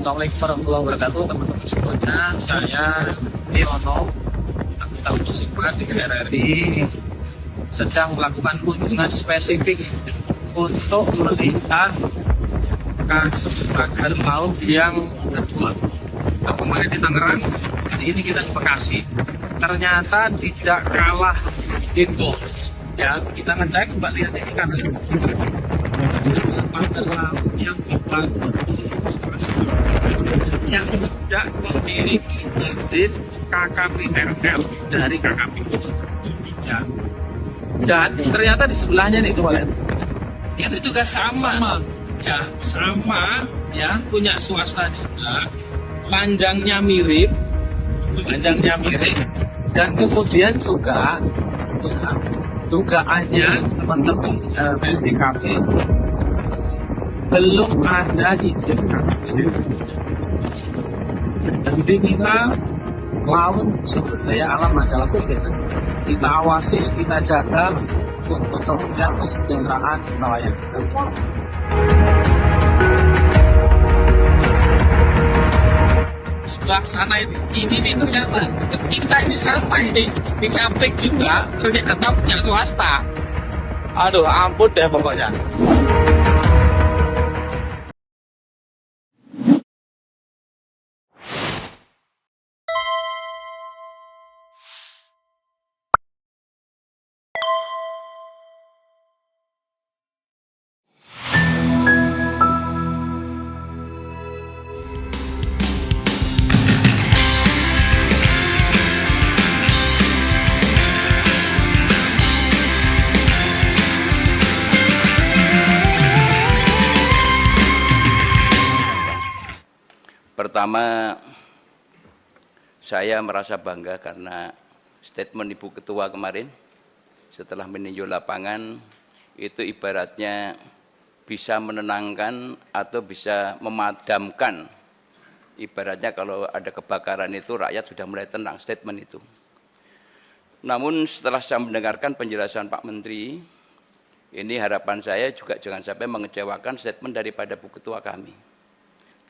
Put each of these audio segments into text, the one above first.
Assalamualaikum warahmatullahi wabarakatuh, teman-teman semuanya. Saya Niono, anggota Komisi 4 DPR RI, sedang melakukan kunjungan spesifik untuk melihat kasus pagar laut yang kedua. Kemarin di Tangerang, hari ini kita di Bekasi. Ternyata tidak kalah itu. Ya, kita ngecek Mbak lihat ini kan pagar laut yang dibangun yang tidak memiliki izin KKP-RL dari KKP. Ya. Dan ternyata di sebelahnya nih kemarin itu juga sama. Ya, sama ya, punya swasta juga. Panjangnya mirip, dan kemudian juga dugaannya teman-teman BSDKP belum ada izin KKP. Jadi kita laut sumber daya alam adalah kita awasi, kita jaga untuk kemudian kesejahteraan nelayan kita. Sebelah sana ini ternyata kita ini sama ini Kapek juga ternyata punya swasta. Aduh, ampun deh pokoknya. Pertama, saya merasa bangga karena statement Ibu Ketua kemarin setelah meninjau lapangan itu ibaratnya bisa menenangkan atau bisa memadamkan. Ibaratnya kalau ada kebakaran itu rakyat sudah mulai tenang, statement itu. Namun setelah saya mendengarkan penjelasan Pak Menteri, ini harapan saya juga jangan sampai mengecewakan statement daripada Bu Ketua kami.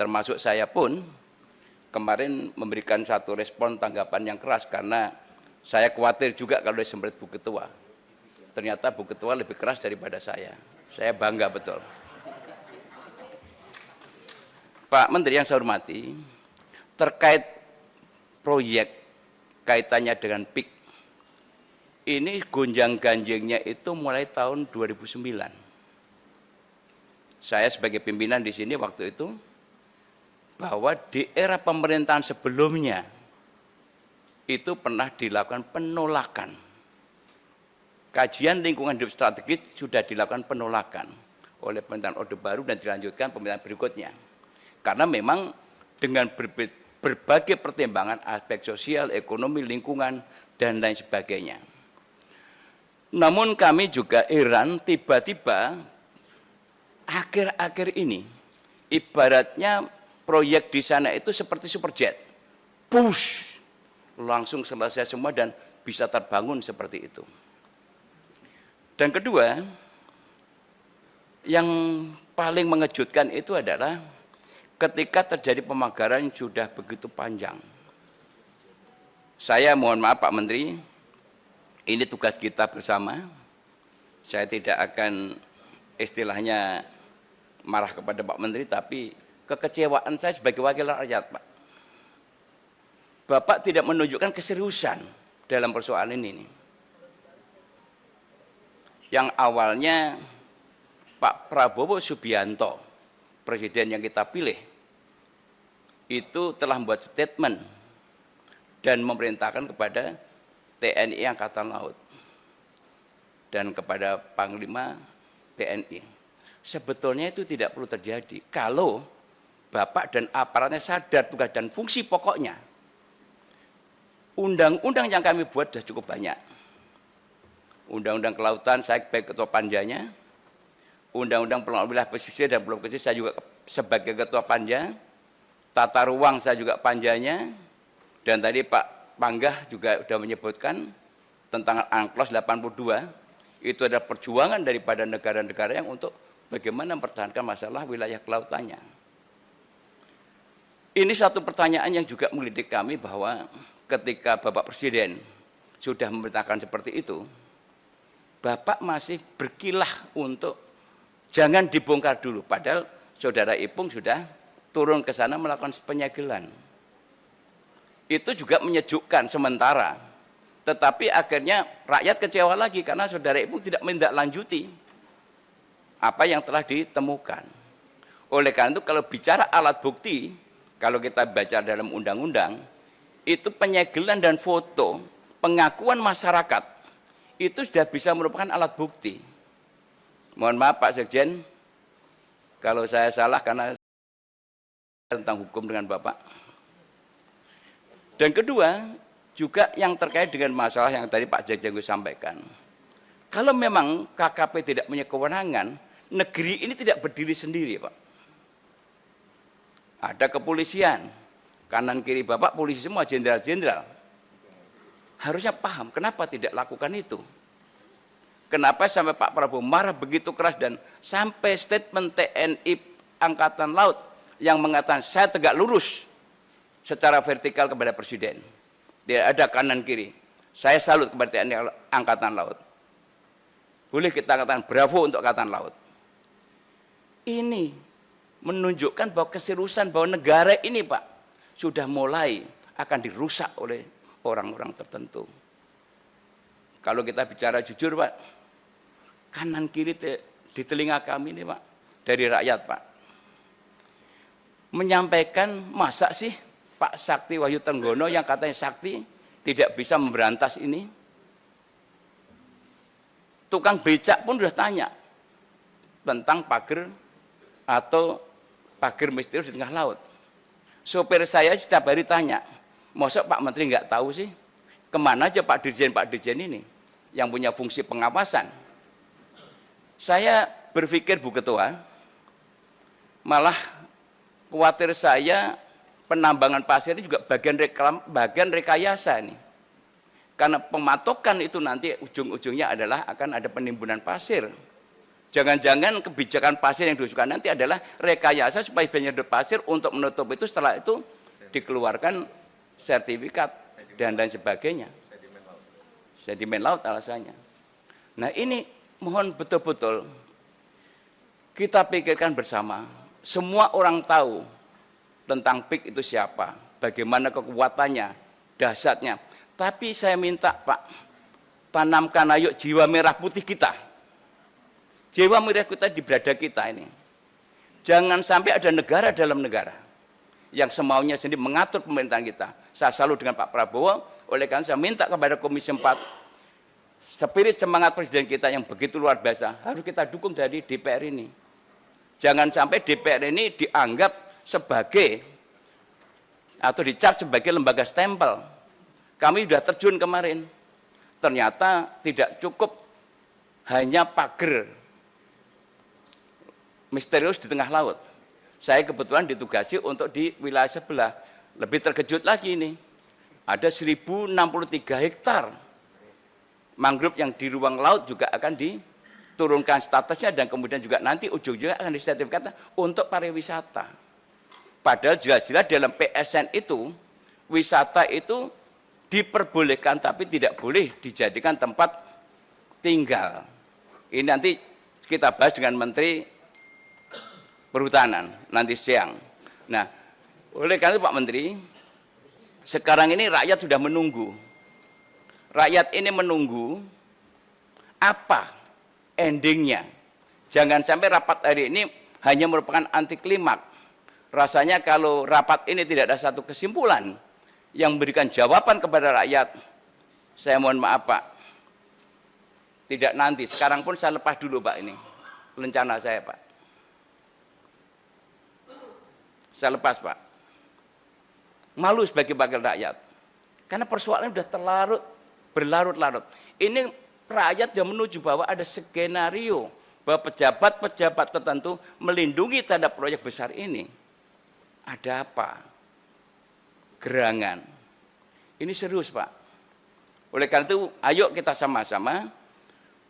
Termasuk saya pun kemarin memberikan satu respon tanggapan yang keras karena saya khawatir juga kalau disemprit Bu Ketua. Ternyata Bu Ketua lebih keras daripada saya. Saya bangga betul. Pak Menteri yang saya hormati, terkait proyek kaitannya dengan PIK, ini gonjang-ganjingnya itu mulai tahun 2009. Saya sebagai pimpinan di sini waktu itu, bahwa di era pemerintahan sebelumnya itu pernah dilakukan penolakan. Kajian lingkungan hidup strategis sudah dilakukan penolakan oleh pemerintahan Orde Baru dan dilanjutkan pemerintahan berikutnya. Karena memang dengan berbagai pertimbangan aspek sosial, ekonomi, lingkungan, dan lain sebagainya. Namun kami juga heran tiba-tiba akhir-akhir ini ibaratnya proyek di sana itu seperti superjet, push, langsung selesai semua dan bisa terbangun seperti itu. Dan kedua, yang paling mengejutkan itu adalah ketika terjadi pemagaran sudah begitu panjang. Saya mohon maaf Pak Menteri, ini tugas kita bersama. Saya tidak akan istilahnya marah kepada Pak Menteri, tapi kekecewaan saya sebagai wakil rakyat, Pak. Bapak tidak menunjukkan keseriusan dalam persoalan ini. Yang awalnya Pak Prabowo Subianto, presiden yang kita pilih, itu telah membuat statement dan memerintahkan kepada TNI Angkatan Laut dan kepada Panglima TNI. Sebetulnya itu tidak perlu terjadi kalau Bapak dan aparatnya sadar tugas dan fungsi pokoknya. Undang-undang yang kami buat sudah cukup banyak. Undang-undang kelautan saya sebagai ketua panjanya, undang-undang pengelolaan wilayah pesisir dan pulau kecil saya juga sebagai ketua panja, tata ruang saya juga panjanya, dan tadi Pak Panggah juga sudah menyebutkan tentang Unclos 82, itu adalah perjuangan daripada negara-negara yang untuk bagaimana mempertahankan masalah wilayah kelautannya. Ini satu pertanyaan yang juga menggelitik kami bahwa ketika Bapak Presiden sudah memerintahkan seperti itu, Bapak masih berkilah untuk jangan dibongkar dulu. Padahal Saudara Ipung sudah turun ke sana melakukan penyegelan. Itu juga menyejukkan sementara. Tetapi akhirnya rakyat kecewa lagi karena Saudara Ipung tidak menindaklanjuti apa yang telah ditemukan. Oleh karena itu kalau bicara alat bukti, kalau kita baca dalam undang-undang, itu penyegelan dan foto, pengakuan masyarakat, itu sudah bisa merupakan alat bukti. Mohon maaf Pak Sekjen, kalau saya salah karena tentang hukum dengan Bapak. Dan kedua, juga yang terkait dengan masalah yang tadi Pak Jajanggo sampaikan. Kalau memang KKP tidak punya kewenangan, negeri ini tidak berdiri sendiri Pak. Ada kepolisian, kanan kiri Bapak polisi semua, jenderal-jenderal. Harusnya paham kenapa tidak lakukan itu. Kenapa sampai Pak Prabowo marah begitu keras dan sampai statement TNI Angkatan Laut yang mengatakan saya tegak lurus secara vertikal kepada Presiden. Tidak ada kanan kiri. Saya salut kepada TNI Angkatan Laut. Boleh kita katakan bravo untuk Angkatan Laut. Ini menunjukkan bahwa keseriusan bahwa negara ini Pak sudah mulai akan dirusak oleh orang-orang tertentu. Kalau kita bicara jujur Pak, kanan kiri di telinga kami ini Pak, dari rakyat Pak, menyampaikan masa sih Pak Sakti Wahyu Trenggono yang katanya Sakti tidak bisa memberantas ini. Tukang becak pun sudah tanya tentang pagar atau pagar misterius di tengah laut. Sopir saya setiap hari tanya, masa Pak Menteri nggak tahu sih, kemana aja Pak Dirjen ini yang punya fungsi pengawasan. Saya berpikir Bu Ketua, malah khawatir saya penambangan pasir ini juga bagian rekayasa nih. Karena pematokan itu nanti ujung-ujungnya adalah akan ada penimbunan pasir. Jangan-jangan kebijakan pasir yang diusulkan nanti adalah rekayasa supaya penyedot pasir untuk menutup itu, setelah itu dikeluarkan sertifikat dan lain sebagainya. Sedimen laut alasannya. Nah ini mohon betul-betul kita pikirkan bersama. Semua orang tahu tentang PIK itu siapa, bagaimana kekuatannya, dahsyatnya. Tapi saya minta Pak, tanamkan ayo jiwa merah putih kita. Jiwa merah kita di berada kita ini. Jangan sampai ada negara dalam negara yang semaunya sendiri mengatur pemerintahan kita. Saya salut dengan Pak Prabowo, oleh karena saya minta kepada Komisi 4, spirit semangat Presiden kita yang begitu luar biasa, harus kita dukung dari DPR ini. Jangan sampai DPR ini dianggap sebagai, atau dicap sebagai lembaga stempel. Kami sudah terjun kemarin, ternyata tidak cukup hanya pagar misterius di tengah laut. Saya kebetulan ditugasi untuk di wilayah sebelah. Lebih terkejut lagi ini. Ada 1063 hektar mangrove yang di ruang laut juga akan diturunkan statusnya dan kemudian juga nanti ujung-ujungnya akan disertifikatkan untuk pariwisata. Padahal jelas-jelas dalam PSN itu, wisata itu diperbolehkan tapi tidak boleh dijadikan tempat tinggal. Ini nanti kita bahas dengan Menteri Perhutanan nanti siang. Nah, oleh karena itu Pak Menteri, sekarang ini rakyat sudah menunggu. Rakyat ini menunggu apa endingnya. Jangan sampai rapat hari ini hanya merupakan anti klimaks. Rasanya kalau rapat ini tidak ada satu kesimpulan yang memberikan jawaban kepada rakyat, saya mohon maaf Pak, tidak nanti, sekarang pun saya lepas dulu Pak ini, rencana saya Pak. Saya lepas Pak. Malu sebagai wakil rakyat. Karena persoalannya sudah berlarut-larut. Ini rakyat sudah menuju bahwa ada skenario bahwa pejabat-pejabat tertentu melindungi terhadap proyek besar ini. Ada apa? Gerangan. Ini serius Pak. Oleh karena itu, ayo kita sama-sama,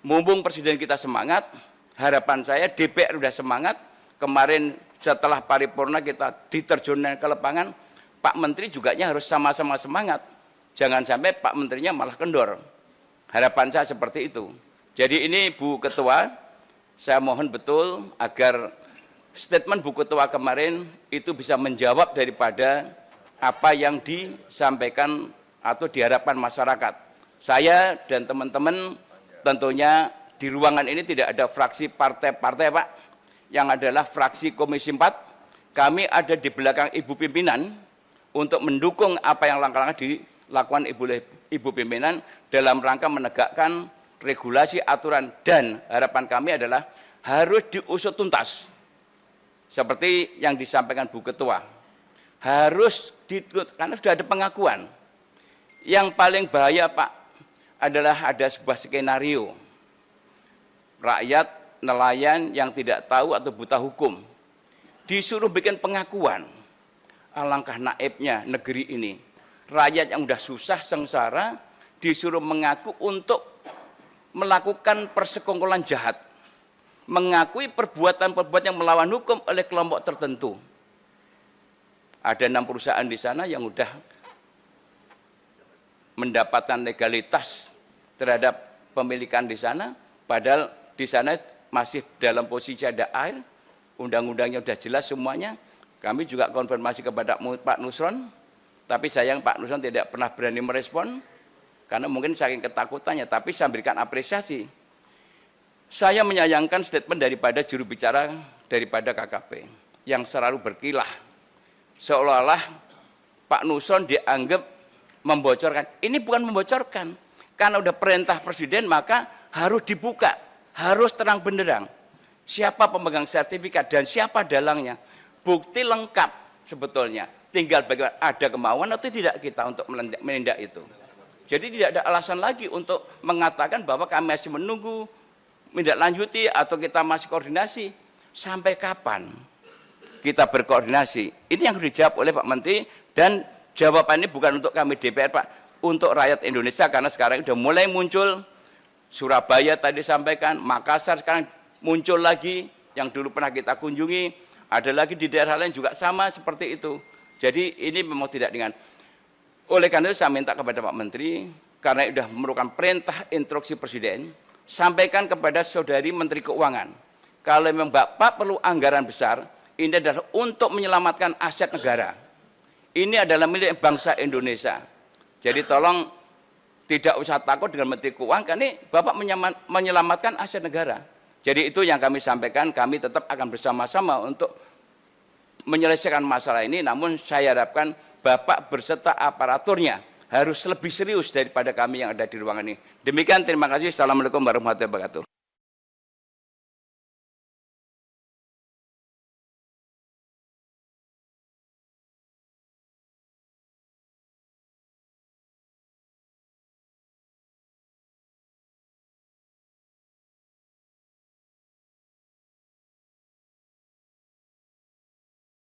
mumpung Presiden kita semangat, harapan saya DPR sudah semangat, kemarin setelah paripurna kita diterjunkan ke lapangan, Pak Menteri juga harus sama-sama semangat. Jangan sampai Pak Menterinya malah kendor. Harapan saya seperti itu. Jadi ini Bu Ketua, saya mohon betul agar statement Bu Ketua kemarin itu bisa menjawab daripada apa yang disampaikan atau diharapkan masyarakat. Saya dan teman-teman tentunya di ruangan ini tidak ada fraksi partai-partai Pak, yang adalah fraksi Komisi 4. Kami ada di belakang Ibu Pimpinan untuk mendukung apa yang langkah-langkah dilakukan Ibu Pimpinan dalam rangka menegakkan regulasi, aturan, dan harapan kami adalah harus diusut tuntas. Seperti yang disampaikan Bu Ketua. Harus karena sudah ada pengakuan. Yang paling bahaya Pak adalah ada sebuah skenario. Rakyat, nelayan yang tidak tahu atau buta hukum disuruh bikin pengakuan. Alangkah naibnya negeri ini. Rakyat yang sudah susah, sengsara, disuruh mengaku untuk melakukan persekongkolan jahat. Mengakui perbuatan-perbuatan yang melawan hukum oleh kelompok tertentu. Ada 6 perusahaan di sana yang sudah mendapatkan legalitas terhadap pemilikan di sana, padahal di sana masih dalam posisi ada air, undang-undangnya sudah jelas semuanya. Kami juga konfirmasi kepada Pak Nusron, tapi sayang Pak Nusron tidak pernah berani merespon, karena mungkin saking ketakutannya, tapi saya berikan apresiasi. Saya menyayangkan statement daripada juru bicara daripada KKP, yang selalu berkilah, seolah-olah Pak Nusron dianggap membocorkan. Ini bukan membocorkan, karena udah perintah Presiden maka harus dibuka, harus terang benderang. Siapa pemegang sertifikat dan siapa dalangnya. Bukti lengkap sebetulnya. Tinggal bagaimana ada kemauan atau tidak kita untuk menindak itu. Jadi tidak ada alasan lagi untuk mengatakan bahwa kami masih menunggu, menindaklanjuti atau kita masih koordinasi. Sampai kapan kita berkoordinasi? Ini yang dijawab oleh Pak Menteri, dan jawaban ini bukan untuk kami DPR Pak, untuk rakyat Indonesia, karena sekarang sudah mulai muncul. Surabaya tadi sampaikan, Makassar sekarang muncul lagi, yang dulu pernah kita kunjungi, ada lagi di daerah lain juga sama seperti itu. Jadi ini memang tidak ringan. Oleh karena itu saya minta kepada Pak Menteri, karena sudah merupakan perintah instruksi Presiden, sampaikan kepada Saudari Menteri Keuangan, kalau memang Bapak perlu anggaran besar, ini adalah untuk menyelamatkan aset negara. Ini adalah milik bangsa Indonesia. Jadi tolong tidak usah takut dengan Menteri Keuangan, karena ini Bapak menyelamatkan aset negara. Jadi itu yang kami sampaikan, kami tetap akan bersama-sama untuk menyelesaikan masalah ini, namun saya harapkan Bapak berserta aparaturnya harus lebih serius daripada kami yang ada di ruangan ini. Demikian, terima kasih. Assalamualaikum warahmatullahi wabarakatuh.